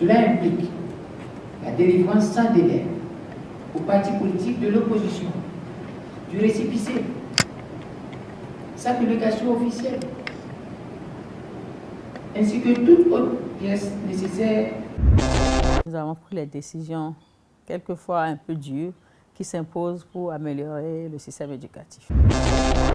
Cela implique la délivrance sans délai aux partis politiques de l'opposition du récépissé, sa publication officielle, ainsi que toute autre pièce nécessaire. Nous avons pris les décisions, quelquefois un peu dures, qui s'imposent pour améliorer le système éducatif.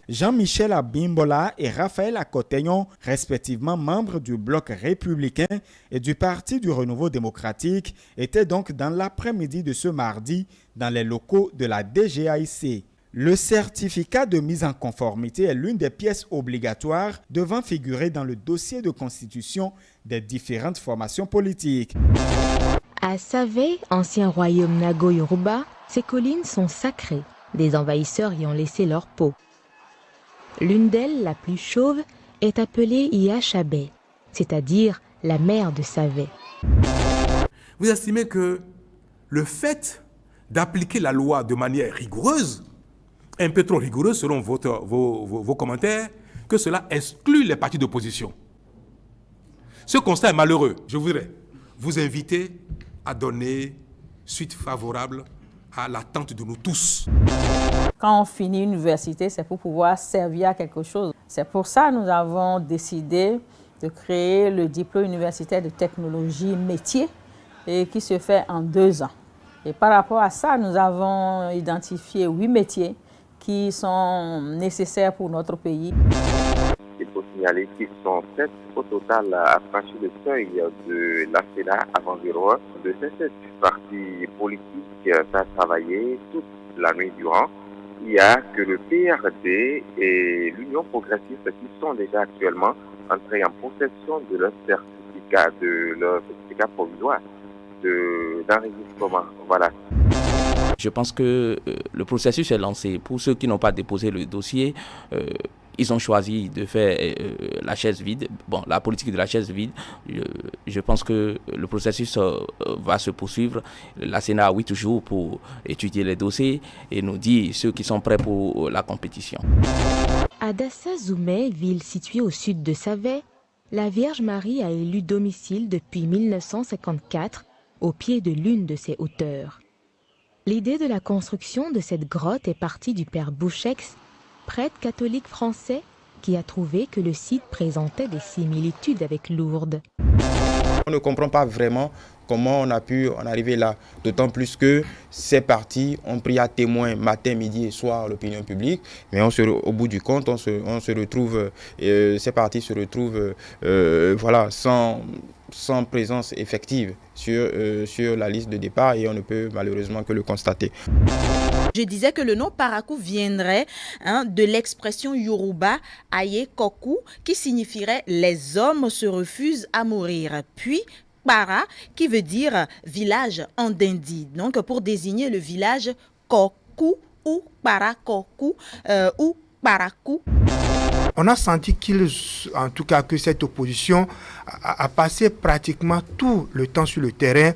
Jean-Michel Abimbola et Raphaël Akoteyon, respectivement membres du Bloc républicain et du Parti du Renouveau démocratique, étaient donc dans l'après-midi de ce mardi dans les locaux de la DGAIC. Le certificat de mise en conformité est l'une des pièces obligatoires devant figurer dans le dossier de constitution des différentes formations politiques. À Savé, ancien royaume Nago-Yoruba, ces collines sont sacrées. Des envahisseurs y ont laissé leur peau. L'une d'elles, la plus chauve, est appelée Iachabé, c'est-à-dire la mère de Savé. Vous estimez que le fait d'appliquer la loi de manière rigoureuse, un peu trop rigoureuse selon vos commentaires, que cela exclut les partis d'opposition. Ce constat est malheureux. Je voudrais vous inviter à donner suite favorable à l'attente de nous tous. Quand on finit l'université, c'est pour pouvoir servir à quelque chose. C'est pour ça que nous avons décidé de créer le diplôme universitaire de technologie métier et qui se fait en 2 ans. Et par rapport à ça, nous avons identifié 8 métiers qui sont nécessaires pour notre pays. Il faut signaler qu'ils sont 7 au total à franchir le seuil de la CEDA avant 01. De ces 7 partis politiques à travailler toute la nuit durant. Il n'y a que le PRD et l'Union progressiste qui sont déjà actuellement entrés en possession de leur certificat provisoire d'enregistrement. Voilà. Je pense que le processus est lancé. Pour ceux qui n'ont pas déposé le dossier, ils ont choisi de faire la chaise vide. Bon, la politique de la chaise vide, je pense que le processus va se poursuivre. La Sénat a 8 jours pour étudier les dossiers et nous dit ceux qui sont prêts pour la compétition. À Dassa-Zoumé, ville située au sud de Savé, la Vierge Marie a élu domicile depuis 1954 au pied de l'une de ses hauteurs. L'idée de la construction de cette grotte est partie du père Bouchex, prêtre catholique français, qui a trouvé que le site présentait des similitudes avec Lourdes. On ne comprend pas vraiment comment on a pu en arriver là, d'autant plus que ces partis ont pris à témoin matin, midi et soir l'opinion publique, mais au bout du compte, on se retrouve, ces partis se retrouvent voilà, sans présence effective sur la liste de départ et on ne peut malheureusement que le constater. Je disais que le nom Parakou viendrait de l'expression Yoruba Aye Koku qui signifierait « les hommes se refusent à mourir ». Puis Para qui veut dire village en dindi. Donc pour désigner le village Koku ou Parakoku ou Parakou. On a senti en tout cas que cette opposition a passé pratiquement tout le temps sur le terrain,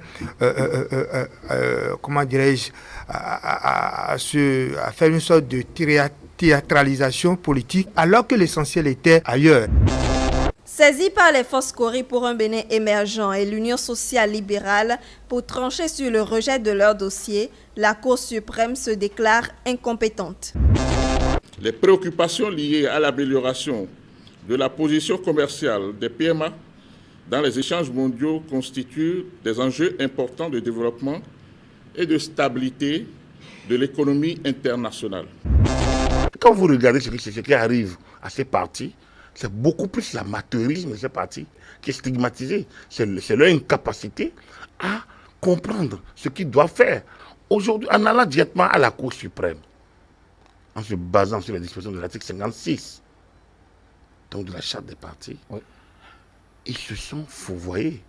comment dirais-je, à faire une sorte de théâtralisation politique, alors que l'essentiel était ailleurs. Saisie par les forces Cori pour un Bénin émergent et l'Union sociale libérale pour trancher sur le rejet de leur dossier, la Cour suprême se déclare incompétente. Les préoccupations liées à l'amélioration de la position commerciale des PMA dans les échanges mondiaux constituent des enjeux importants de développement et de stabilité de l'économie internationale. Quand vous regardez ce qui arrive à ces partis, c'est beaucoup plus l'amateurisme de ces partis qui est stigmatisé. C'est leur incapacité à comprendre ce qu'ils doivent faire. Aujourd'hui, en allant directement à la Cour suprême, en se basant sur les dispositions de l'article 56, donc de la charte des partis, oui, ils se sont fourvoyés.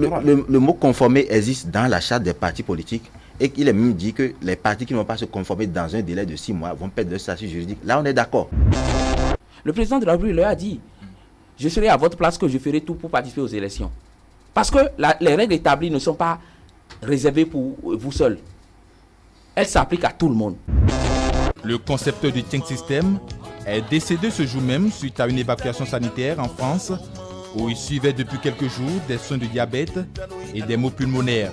Le mot conformer existe dans la charte des partis politiques et il est même dit que les partis qui ne vont pas se conformer dans un délai de 6 mois vont perdre leur statut juridique. Là, on est d'accord. Le président de la République leur a dit « Je serai à votre place que je ferai tout pour participer aux élections. » Parce que les règles établies ne sont pas réservées pour vous seuls. Elles s'appliquent à tout le monde. Le concepteur du Think System est décédé ce jour même suite à une évacuation sanitaire en France où il suivait depuis quelques jours des soins de diabète et des maux pulmonaires.